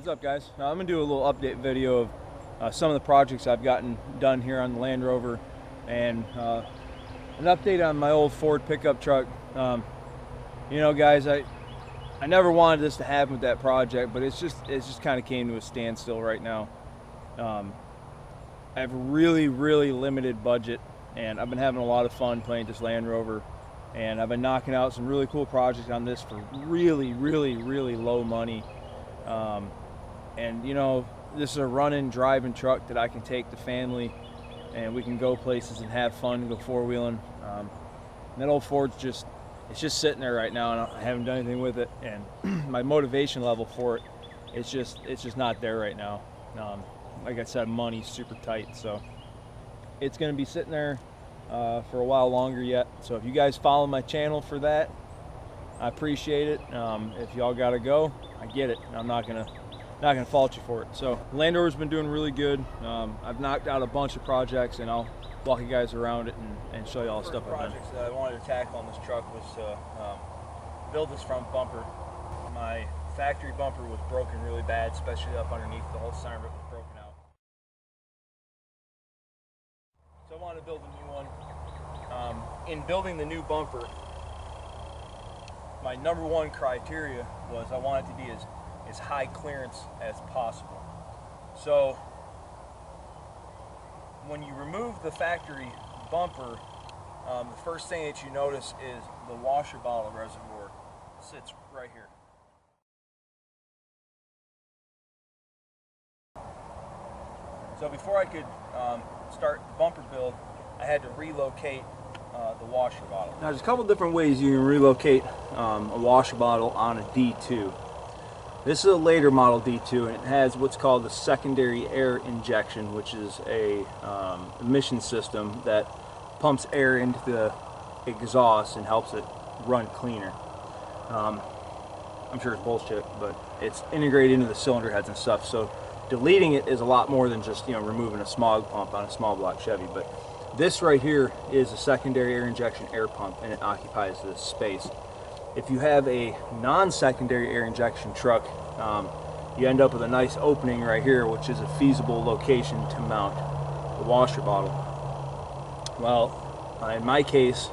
What's up, guys? I'm gonna do a little update video of some of the projects I've gotten done here on the Land Rover, and an update on my old Ford pickup truck. You know, guys, I never wanted this to happen with that project, but it's just kind of came to a standstill right now. I have a really limited budget, and I've been having a lot of fun playing this Land Rover, and I've been knocking out some really cool projects on this for really low money. And you know, this is a running, driving truck that I can take the family, and we can go places and have fun, go four-wheeling. That old Ford's it's just sitting there right now, and I haven't done anything with it. And my motivation level for it, it's just not there right now. Like I said, money's super tight, so it's going to be sitting there for a while longer yet. So if you guys follow my channel for that, I appreciate it. If y'all gotta go, I get it. I'm not gonna fault you for it. So Land Rover's been doing really good. I've knocked out a bunch of projects, and I'll walk you guys around it and show you all the stuff I've done. Projects that I wanted to tackle on this truck was to build this front bumper. My factory bumper was broken really bad, especially up underneath. The whole center of it was broken out. So I wanted to build a new one. In building the new bumper, my number one criteria was I wanted it to be as high clearance as possible. So when you remove the factory bumper, the first thing that you notice is the washer bottle reservoir sits right here. So before I could start the bumper build, I had to relocate the washer bottle. Now there's a couple different ways you can relocate a washer bottle on a D2. This is a later model D2, and it has what's called the secondary air injection, which is a emission system that pumps air into the exhaust and helps it run cleaner. I'm sure it's bullshit, but it's integrated into the cylinder heads and stuff, so deleting it is a lot more than just, you know, removing a smog pump on a small block Chevy. But this right here is a secondary air injection air pump, and it occupies this space. If you have a non-secondary air injection truck, you end up with a nice opening right here, which is a feasible location to mount the washer bottle. Well, in my case,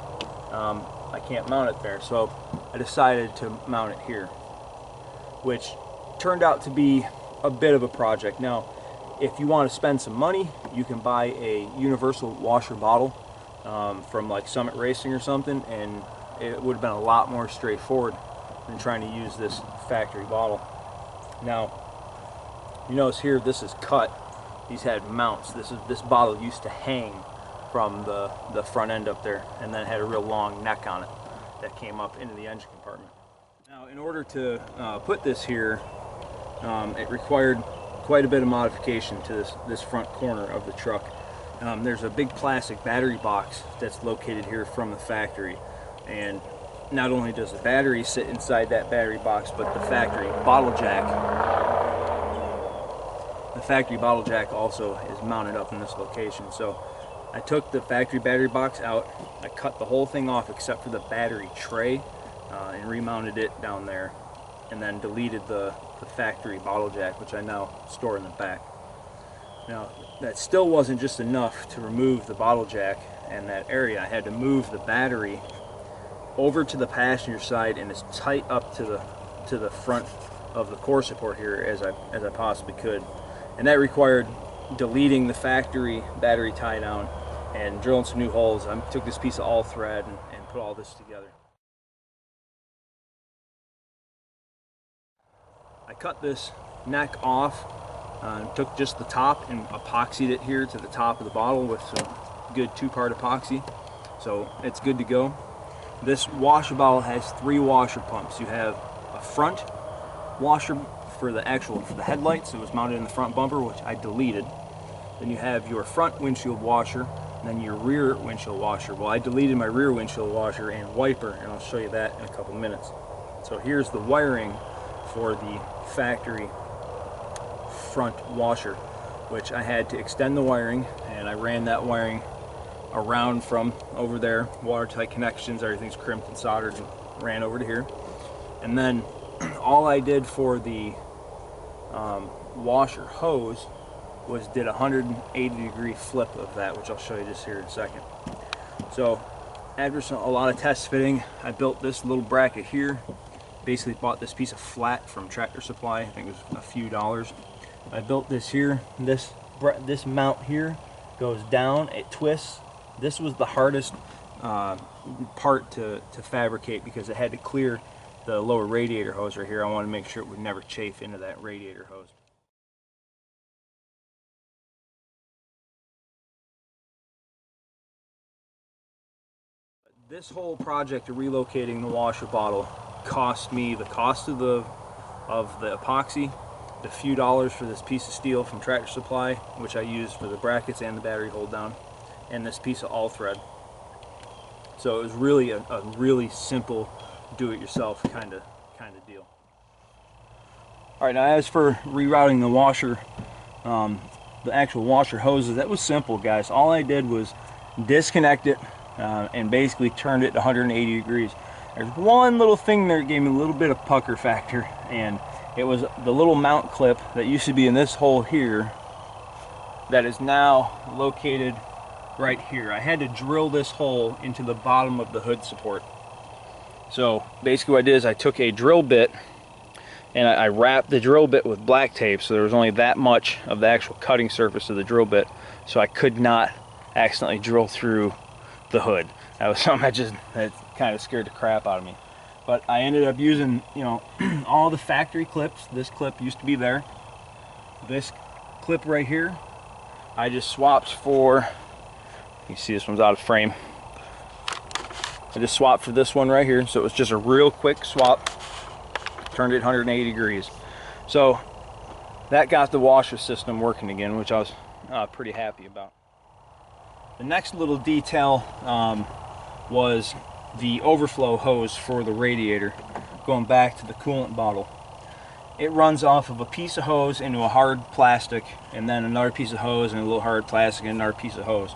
I can't mount it there, so I decided to mount it here, which turned out to be a bit of a project. Now, if you want to spend some money, you can buy a universal washer bottle from like Summit Racing or something, and it would have been a lot more straightforward than trying to use this factory bottle. Now, you notice here this is cut. These had mounts. This bottle used to hang from the front end up there, and then it had a real long neck on it that came up into the engine compartment. Now, in order to put this here, it required quite a bit of modification to this front corner of the truck. There's a big plastic battery box that's located here from the factory, and not only does the battery sit inside that battery box, but the factory bottle jack also is mounted up in this location. So I took the factory battery box out, I cut the whole thing off except for the battery tray, and remounted it down there, and then deleted the factory bottle jack, which I now store in the back. Now, that still wasn't just enough to remove the bottle jack and that area. I had to move the battery over to the passenger side and as tight up to the front of the core support here as I possibly could. And that required deleting the factory battery tie down and drilling some new holes. I took this piece of all thread and put all this together. I cut this neck off, took just the top and epoxied it here to the top of the bottle with some good 2-part epoxy, so it's good to go. This washer bottle has 3 washer pumps. You have a front washer for the headlights. It was mounted in the front bumper, which I deleted. Then you have your front windshield washer, and then your rear windshield washer. Well, I deleted my rear windshield washer and wiper, and I'll show you that in a couple minutes. So here's the wiring for the factory front washer, which I had to extend the wiring, and I ran that wiring around from over there, watertight connections, everything's crimped and soldered, and ran over to here. And then all I did for the washer hose did a 180-degree flip of that, which I'll show you just here in a second. So after a lot of test fitting, I built this little bracket here. Basically bought this piece of flat from Tractor Supply. I think it was a few dollars. I built this here. This mount here goes down, it twists. This was the hardest part to fabricate because it had to clear the lower radiator hose right here. I wanted to make sure it would never chafe into that radiator hose. This whole project of relocating the washer bottle cost me the cost of the epoxy, the few dollars for this piece of steel from Tractor Supply, which I used for the brackets and the battery hold down, and this piece of all thread. So it was really a really simple do-it-yourself kind of deal. All right, now as for rerouting the washer, the actual washer hoses, that was simple, guys. All I did was disconnect it and basically turned it to 180 degrees. There's one little thing there that gave me a little bit of pucker factor, and it was the little mount clip that used to be in this hole here that is now located right here. I had to drill this hole into the bottom of the hood support. So basically what I did is I took a drill bit and I wrapped the drill bit with black tape, so there was only that much of the actual cutting surface of the drill bit, so I could not accidentally drill through the hood. That was something that kind of scared the crap out of me. But I ended up using, you know, all the factory clips. This clip used to be there. This clip right here, I just swapped for, you see this one's out of frame. I just swapped for this one right here, so it was just a real quick swap. Turned it 180 degrees. So that got the washer system working again, which I was pretty happy about. The next little detail was the overflow hose for the radiator, going back to the coolant bottle. It runs off of a piece of hose into a hard plastic, and then another piece of hose and a little hard plastic and another piece of hose.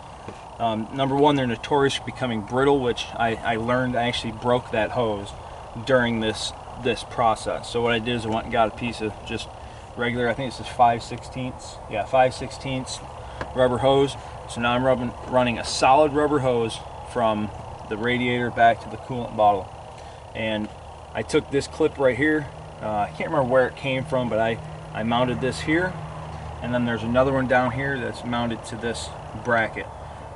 Number one, they're notorious for becoming brittle, which I learned. I actually broke that hose during this process. So what I did is I went and got a piece of just regular, I think this is 5/16, yeah, 5/16 rubber hose. So now I'm running a solid rubber hose from the radiator back to the coolant bottle. And I took this clip right here, I can't remember where it came from, but I mounted this here, and then there's another one down here that's mounted to this bracket,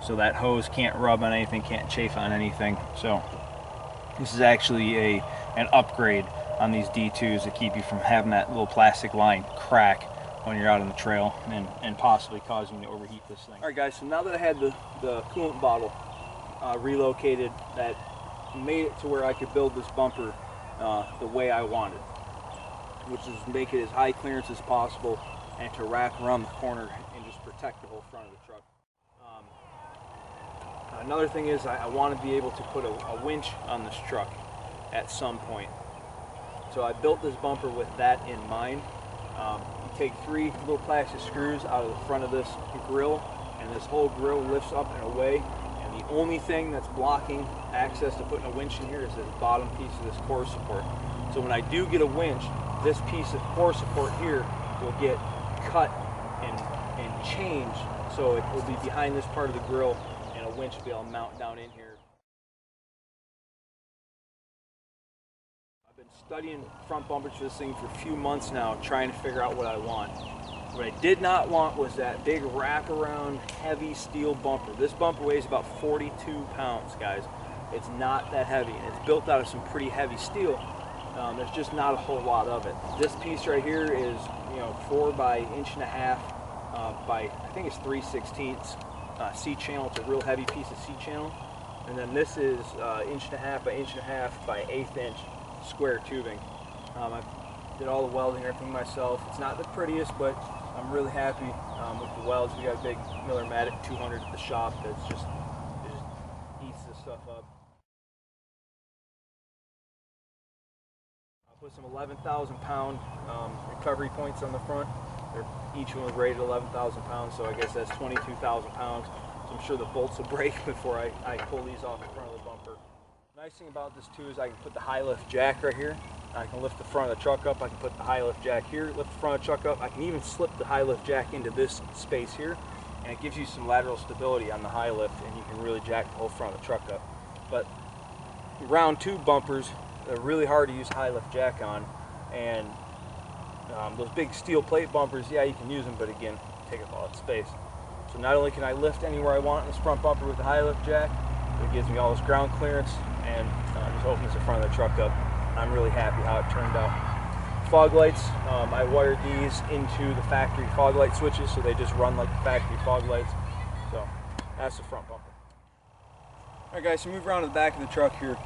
so that hose can't rub on anything, can't chafe on anything. So this is actually an upgrade on these D2s to keep you from having that little plastic line crack when you're out on the trail and possibly causing you to overheat this thing. All right, guys, so now that I had the coolant bottle relocated, that made it to where I could build this bumper the way I wanted, which is make it as high clearance as possible and to wrap around the corner and just protect the whole front of the truck. Another thing is I want to be able to put a winch on this truck at some point. So I built this bumper with that in mind. You take 3 little plastic screws out of the front of this grill, and this whole grill lifts up and away, and the only thing that's blocking access to putting a winch in here is this bottom piece of this core support. So when I do get a winch, this piece of core support here will get cut and changed, so it will be behind this part of the grill, and a winch will be able to mount down in here. I've been studying front bumpers for this thing for a few months now, trying to figure out what I want. What I did not want was that big wraparound heavy steel bumper. This bumper weighs about 42 pounds, guys. It's not that heavy, and it's built out of some pretty heavy steel. There's just not a whole lot of it. This piece right here is, 4 by 1.5 inches by, I think it's 3/16 C-channel. It's a real heavy piece of C-channel. And then this is 1.5 by 1.5 by 1/8 inch square tubing. I did all the welding and everything myself. It's not the prettiest, but I'm really happy with the welds. We got a big Miller-Matic 200 at the shop that's it just eats this stuff up. I put some 11,000 pound recovery points on the front. Each one was rated 11,000 pounds, so I guess that's 22,000 pounds. So I'm sure the bolts will break before I pull these off the front of the bumper. Nice thing about this too is I can put the high lift jack right here. I can lift the front of the truck up. I can put the high lift jack here, lift the front of the truck up. I can even slip the high lift jack into this space here, and it gives you some lateral stability on the high lift, and you can really jack the whole front of the truck up. But round tube bumpers are really hard to use high lift jack on, and those big steel plate bumpers, yeah, you can use them, but again, take up all that space. So not only can I lift anywhere I want in this front bumper with the high lift jack, but it gives me all this ground clearance and just opens the front of the truck up. I'm really happy how it turned out. Fog lights, I wired these into the factory fog light switches, so they just run like the factory fog lights. So that's the front bumper. Alright guys, so move around to the back of the truck here.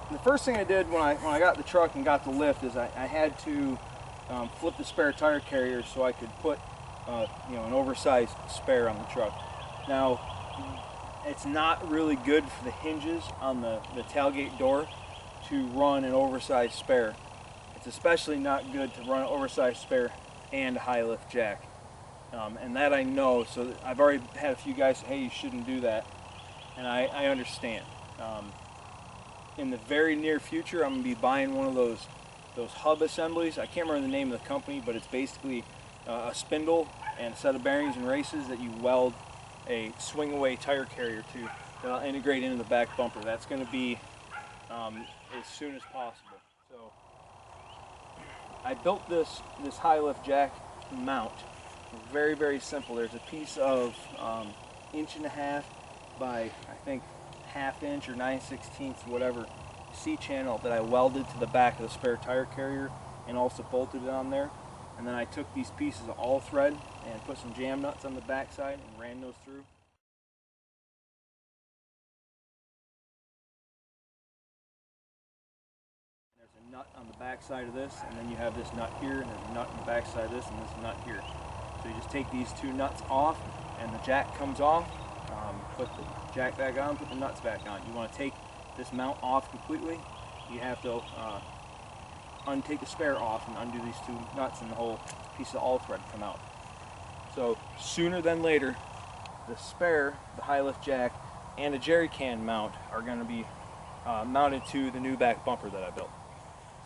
The first thing I did when I got the truck and got the lift is I had to flip the spare tire carrier so I could put an oversized spare on the truck. Now, it's not really good for the hinges on the tailgate door to run an oversized spare. It's especially not good to run an oversized spare and a high lift jack. And that I know, so I've already had a few guys say, hey, you shouldn't do that. And I understand. In the very near future, I'm going to be buying one of those hub assemblies. I can't remember the name of the company, but it's basically a spindle and a set of bearings and races that you weld a swing away tire carrier to that I'll integrate into the back bumper. That's going to be as soon as possible. So I built this high lift jack mount. Very, very simple. There's a piece of 1.5 inches by, I think, 1/2 inch or 9/16, whatever, C-channel that I welded to the back of the spare tire carrier and also bolted it on there. And then I took these pieces of all thread and put some jam nuts on the back side and ran those through. There's a nut on the back side of this, and then you have this nut here, and there's a nut on the back side of this, and this nut here. So you just take these two nuts off, and the jack comes off. Put the jack back on, put the nuts back on. You want to take this mount off completely. You have to untake the spare off and undo these two nuts, and the whole piece of all thread come out. So sooner than later, the spare, the high lift jack, and a jerry can mount are going to be mounted to the new back bumper that I built.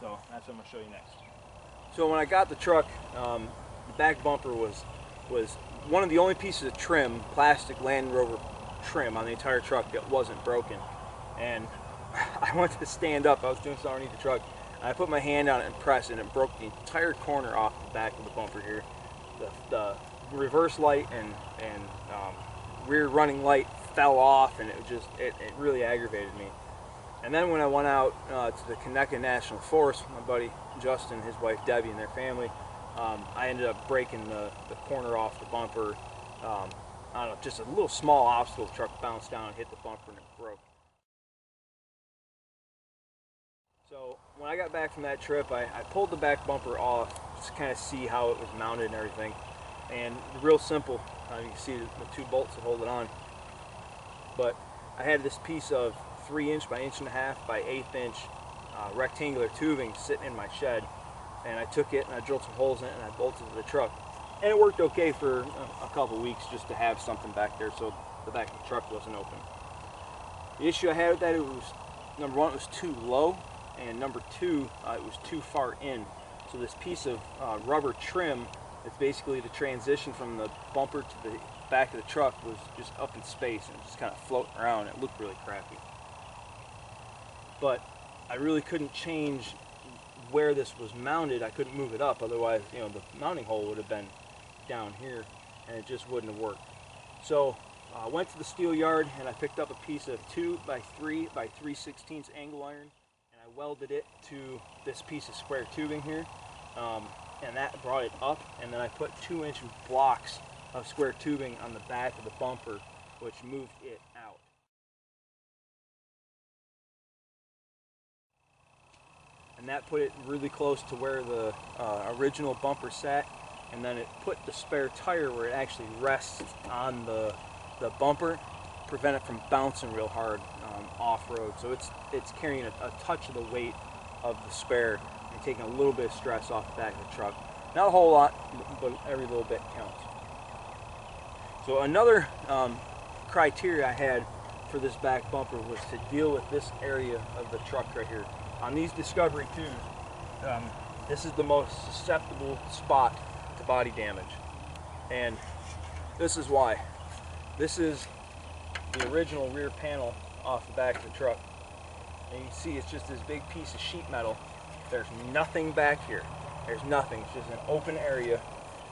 So that's what I'm going to show you next. So when I got the truck, the back bumper was one of the only pieces of trim, plastic Land Rover trim on the entire truck that wasn't broken. And I went to stand up, I was doing something underneath the truck, and I put my hand on it and pressed, and it broke the entire corner off the back of the bumper here. The reverse light and rear running light fell off, and it really aggravated me. And then when I went out to the Connecticut National Forest with my buddy Justin, his wife Debbie, and their family, I ended up breaking the corner off the bumper. I don't know, just a little small obstacle truck bounced down and hit the bumper, and it broke. So when I got back from that trip, I pulled the back bumper off just to kind of see how it was mounted and everything. And real simple, you can see the two bolts that hold it on. But I had this piece of 3" by 1.5" by 1/8 inch rectangular tubing sitting in my shed, and I took it and I drilled some holes in it and I bolted it to the truck. And it worked okay for a couple weeks just to have something back there so the back of the truck wasn't open. The issue I had with that, it was, number one, it was too low, and number two, it was too far in. So this piece of rubber trim, it's basically the transition from the bumper to the back of the truck, was just up in space and just kind of floating around. It looked really crappy. But I really couldn't change where this was mounted. I couldn't move it up, otherwise, the mounting hole would have been down here, and it just wouldn't have worked. So I went to the steel yard and I picked up a piece of 2 by 3 by 3/16 angle iron, and I welded it to this piece of square tubing here, and that brought it up. And then I put 2-inch blocks of square tubing on the back of the bumper, which moved it out. And that put it really close to where the original bumper sat, and then it put the spare tire where it actually rests on the bumper, prevent it from bouncing real hard off-road. So it's carrying a touch of the weight of the spare and taking a little bit of stress off the back of the truck. Not a whole lot, but every little bit counts. So another criteria I had for this back bumper was to deal with this area of the truck right here. on these Discovery 2s, this is the most susceptible spot to body damage. And this is why. This is the original rear panel off the back of the truck. And you can see it's just this big piece of sheet metal. There's nothing back here. There's nothing. It's just an open area.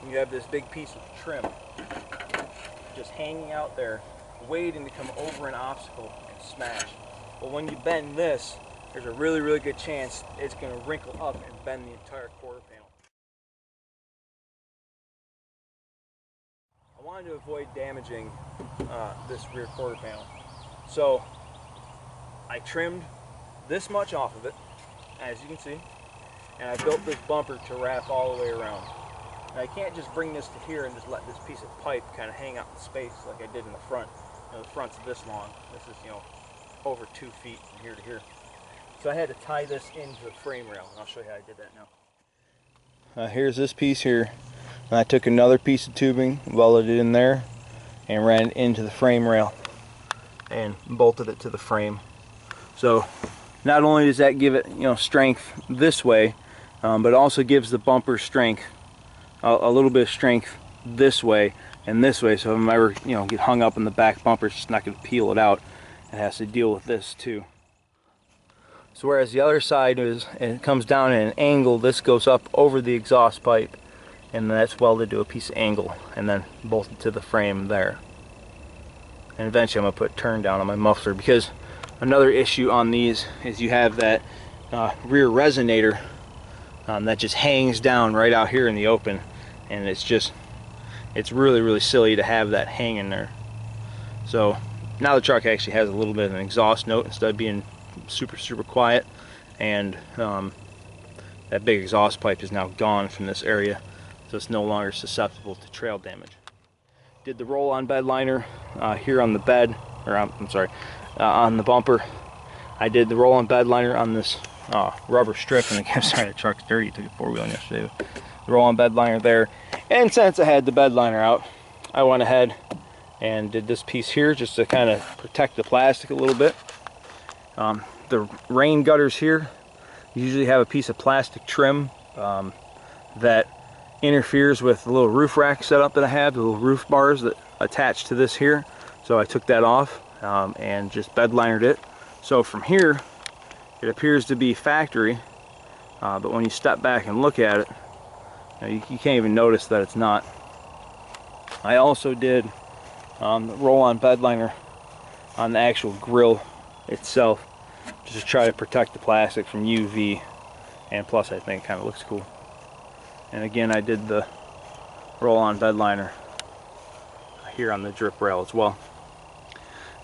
And you have this big piece of trim just hanging out there, waiting to come over an obstacle and smash. But when you bend this, there's a really, really good chance it's going to wrinkle up and bend the entire quarter panel. I wanted to avoid damaging this rear quarter panel, so I trimmed this much off of it, as you can see, and I built this bumper to wrap all the way around. Now, I can't just bring this to here and just let this piece of pipe kind of hang out in space like I did in the front. You know, the front's this long. This is, you know, over 2 feet from here to here. So I had to tie this into the frame rail, and I'll show you how I did that now. Here's this piece here. And I took another piece of tubing, welded it in there, and ran it into the frame rail and bolted it to the frame. So not only does that give it, you know, strength this way, but also gives the bumper strength, a little bit of strength this way and this way. So if I ever, you know, get hung up in the back bumper, it's just not going to peel it out. It has to deal with this too. So whereas the other side is, it comes down at an angle, this goes up over the exhaust pipe, and that's welded to a piece of angle and then bolted to the frame there. And eventually I'm going to put turn down on my muffler, because another issue on these is you have that rear resonator that just hangs down right out here in the open, and it's really, really silly to have that hanging there. So now the truck actually has a little bit of an exhaust note instead of being super, super quiet, and that big exhaust pipe is now gone from this area, so it's no longer susceptible to trail damage. Did the roll-on bed liner here on the bed, or on the bumper. I did the roll-on bed liner on this rubber strip, and I'm sorry, the truck's dirty. Took it four-wheeling yesterday. The roll-on bed liner there, and since I had the bed liner out, I went ahead and did this piece here just to kind of protect the plastic a little bit. The rain gutters here usually have a piece of plastic trim that interferes with the little roof rack setup that I have, the little roof bars that attach to this here. So I took that off and just bed linered it. So from here, it appears to be factory, but when you step back and look at it, you can't even notice that it's not. I also did the roll-on bed liner on the actual grill itself, just to try to protect the plastic from UV, and plus I think it kind of looks cool. And again, I did the roll-on bed liner here on the drip rail as well.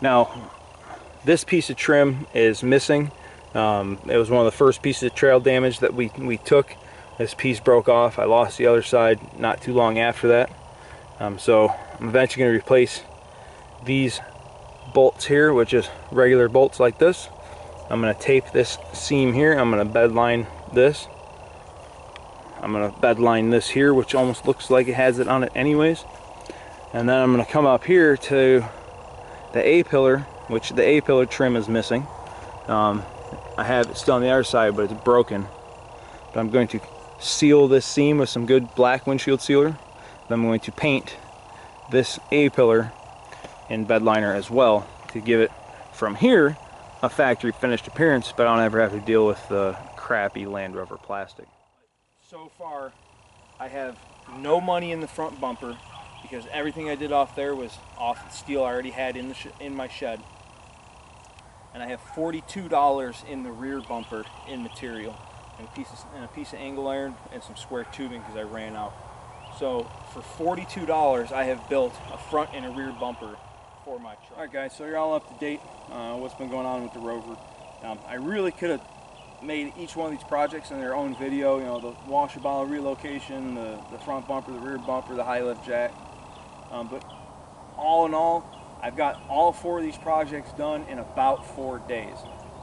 Now, this piece of trim is missing. It was one of the first pieces of trail damage that we took. This piece broke off. I lost the other side not too long after that. So I'm eventually going to replace these bolts here, which is regular bolts like this. I'm going to tape this seam here. I'm going to bed line this. I'm going to bed line this here, which almost looks like it has it on it anyways. And then I'm going to come up here to the A-pillar, which the A-pillar trim is missing. I have it still on the other side, but it's broken. But I'm going to seal this seam with some good black windshield sealer. Then I'm going to paint this A-pillar in bed liner as well to give it, from here, a factory finished appearance, but I don't ever have to deal with the crappy Land Rover plastic. So far, I have no money in the front bumper because everything I did off there was off the steel I already had in my shed. And I have $42 in the rear bumper in material, and a piece of angle iron and some square tubing because I ran out. So for $42, I have built a front and a rear bumper for my truck. Alright guys, so you're all up to date what's been going on with the Rover. I really could have made each one of these projects in their own video, you know, the washer bottle relocation, the front bumper, the rear bumper, the high lift jack. But all in all, I've got all 4 of these projects done in about 4 days.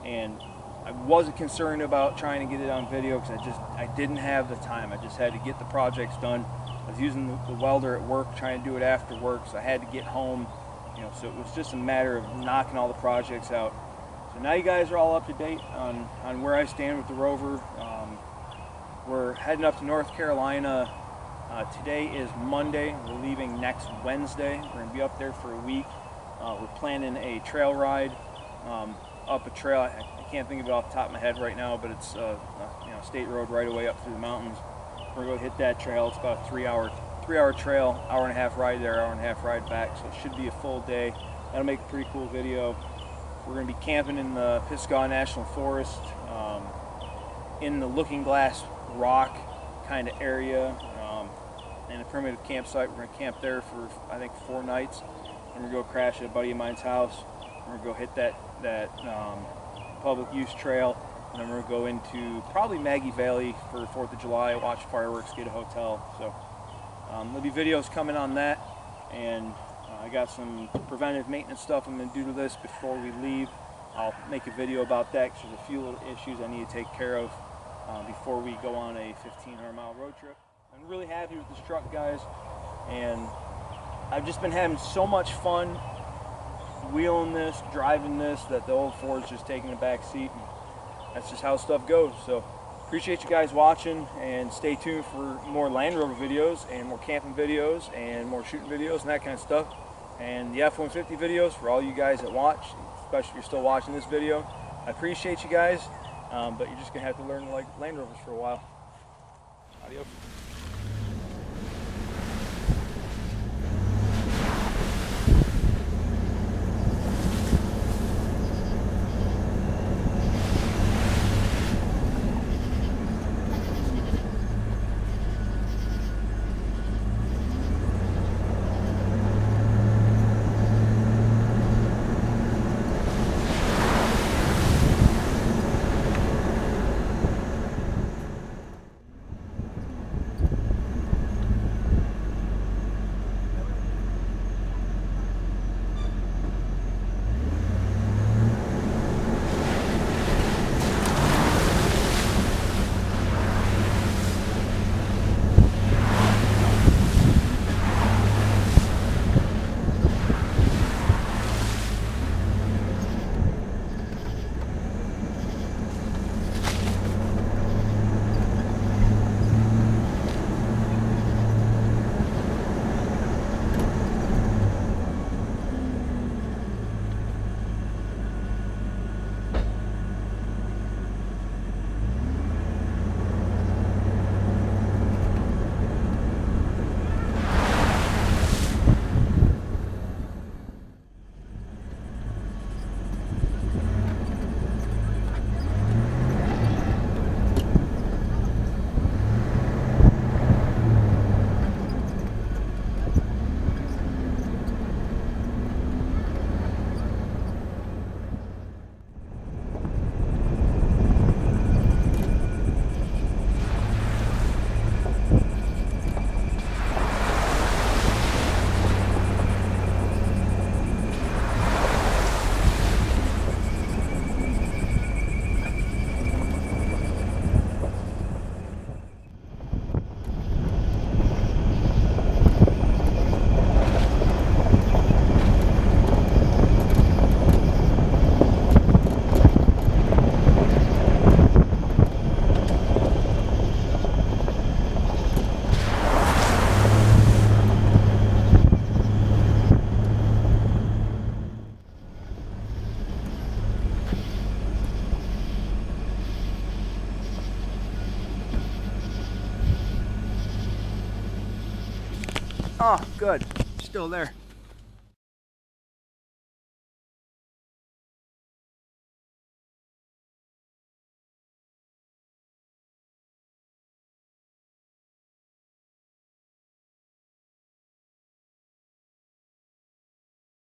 And I wasn't concerned about trying to get it on video because I didn't have the time. I just had to get the projects done. I was using the welder at work, trying to do it after work, so I had to get home. You know, so it was just a matter of knocking all the projects out. So now you guys are all up to date on where I stand with the Rover. We're heading up to North Carolina. Today is Monday. We're leaving next Wednesday. We're going to be up there for a week. We're planning a trail ride up a trail. I can't think of it off the top of my head right now, but it's state road right away up through the mountains. We're going to go hit that trail. It's about a three-hour trail, hour and a half ride there, hour and a half ride back. So it should be a full day. That'll make a pretty cool video. We're going to be camping in the Pisgah National Forest, in the Looking Glass Rock kind of area, in a primitive campsite. We're going to camp there for, I think, 4 nights. And we're going to go crash at a buddy of mine's house. We're going to go hit that public use trail, and then we're going to go into probably Maggie Valley for 4th of July, watch fireworks, get a hotel. So there'll be videos coming on that, and I got some preventive maintenance stuff I'm going to do to this before we leave. I'll make a video about that because there's a few little issues I need to take care of before we go on a 1,500-mile road trip. I'm really happy with this truck, guys, and I've just been having so much fun wheeling this, driving this, that the old Ford's just taking the back seat. And that's just how stuff goes. So appreciate you guys watching, and stay tuned for more Land Rover videos and more camping videos and more shooting videos and that kind of stuff. And the F-150 videos for all you guys that watch, especially if you're still watching this video. I appreciate you guys, but you're just going to have to learn to like Land Rovers for a while. Adios. Oh, good. Still there.